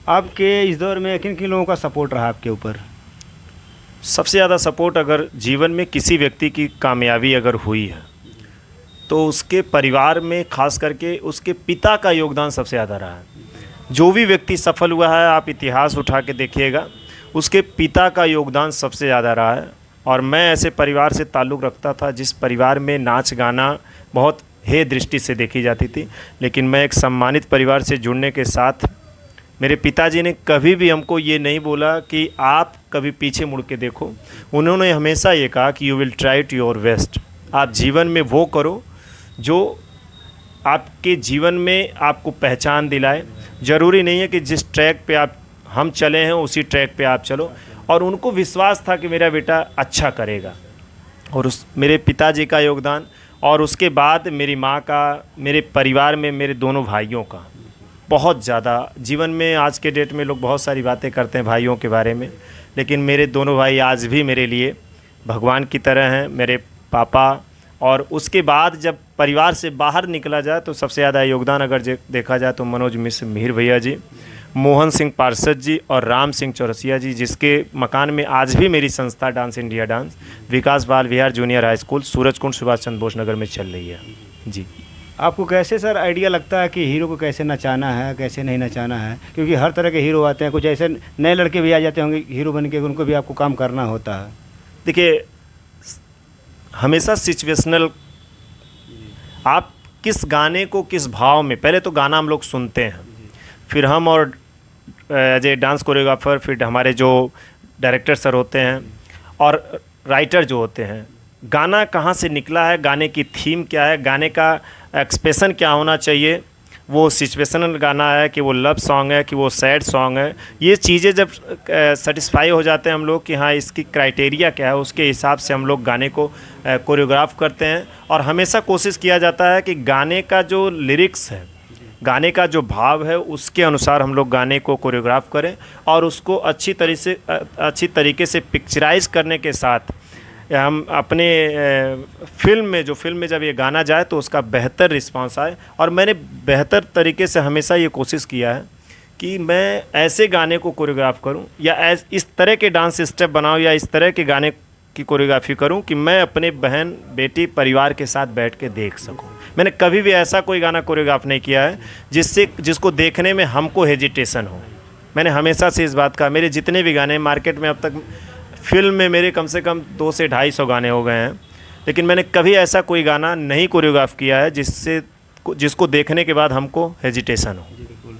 आपके इस दौर में किन किन लोगों का सपोर्ट रहा आपके ऊपर? सबसे ज़्यादा सपोर्ट अगर जीवन में किसी व्यक्ति की कामयाबी अगर हुई है तो उसके परिवार में खास करके उसके पिता का योगदान सबसे ज़्यादा रहा है। जो भी व्यक्ति सफल हुआ है, आप इतिहास उठा के देखिएगा, उसके पिता का योगदान सबसे ज़्यादा रहा है। और मैं ऐसे परिवार से ताल्लुक़ रखता था जिस परिवार में नाच गाना बहुत हे दृष्टि से देखी जाती थी, लेकिन मैं एक सम्मानित परिवार से जुड़ने के साथ मेरे पिताजी ने कभी भी हमको ये नहीं बोला कि आप कभी पीछे मुड़ के देखो। उन्होंने हमेशा ये कहा कि you will try to your best. आप जीवन में वो करो जो आपके जीवन में आपको पहचान दिलाए। ज़रूरी नहीं है कि जिस ट्रैक पे हम चले हैं उसी ट्रैक पे आप चलो। और उनको विश्वास था कि मेरा बेटा अच्छा करेगा। और उस मेरे पिताजी का योगदान, और उसके बाद मेरी माँ का, मेरे परिवार में मेरे दोनों भाइयों का बहुत ज़्यादा। जीवन में आज के डेट में लोग बहुत सारी बातें करते हैं भाइयों के बारे में, लेकिन मेरे दोनों भाई आज भी मेरे लिए भगवान की तरह हैं, मेरे पापा। और उसके बाद जब परिवार से बाहर निकला जाए तो सबसे ज़्यादा योगदान अगर देखा जाए तो मनोज मिश्र मिहिर भैया जी, मोहन सिंह पार्षद जी और राम सिंह चौरसिया जी, जिसके मकान में आज भी मेरी संस्था dance India dance Vikas Bal Vihar junior high school Surajkund Subhash Chandra Bose Nagar में चल रही है जी। आपको कैसे सर आइडिया लगता है कि हीरो को कैसे नचाना है, कैसे नहीं नचाना है? क्योंकि हर तरह के हीरो आते हैं, कुछ ऐसे नए लड़के भी आ जाते होंगे हीरो बन के, उनको भी आपको काम करना होता है। देखिए, हमेशा सिचुएशनल, आप किस गाने को किस भाव में, पहले तो गाना हम लोग सुनते हैं, फिर हम और एज ए डांस कोरियोग्राफर, फिर हमारे जो डायरेक्टर सर होते हैं और राइटर जो होते हैं, गाना कहाँ से निकला है, गाने की थीम क्या है, गाने का एक्सप्रेशन क्या होना चाहिए, वो सिचुएशनल गाना है कि वो लव सॉन्ग है कि वो सैड सॉन्ग है, ये चीज़ें जब सेटिस्फाई हो जाते हैं हम लोग कि हाँ इसकी क्राइटेरिया क्या है, उसके हिसाब से हम लोग गाने को कोरियोग्राफ करते हैं। और हमेशा कोशिश किया जाता है कि गाने का जो लिरिक्स है, गाने का जो भाव है, उसके अनुसार हम लोग गाने को कोरियोग्राफ करें और उसको अच्छी तरीके से पिक्चराइज करने के साथ हम अपने फिल्म में जब ये गाना जाए तो उसका बेहतर रिस्पांस आए। और मैंने बेहतर तरीके से हमेशा ये कोशिश किया है कि मैं ऐसे गाने को कोरियोग्राफ करूं या इस तरह के डांस स्टेप बनाऊं या इस तरह के गाने की कोरियोग्राफी करूं कि मैं अपने बहन बेटी परिवार के साथ बैठ के देख सकूं। मैंने कभी भी ऐसा कोई गाना कोरियोग्राफ नहीं किया है जिसको देखने में हमको हेजिटेशन हो। मैंने हमेशा से इस बात का, मेरे जितने भी गाने मार्केट में अब तक फिल्म में मेरे कम से कम 200 से 250 गाने हो गए हैं, लेकिन मैंने कभी ऐसा कोई गाना नहीं कोरियोग्राफ किया है जिसको देखने के बाद हमको हेजिटेशन हो।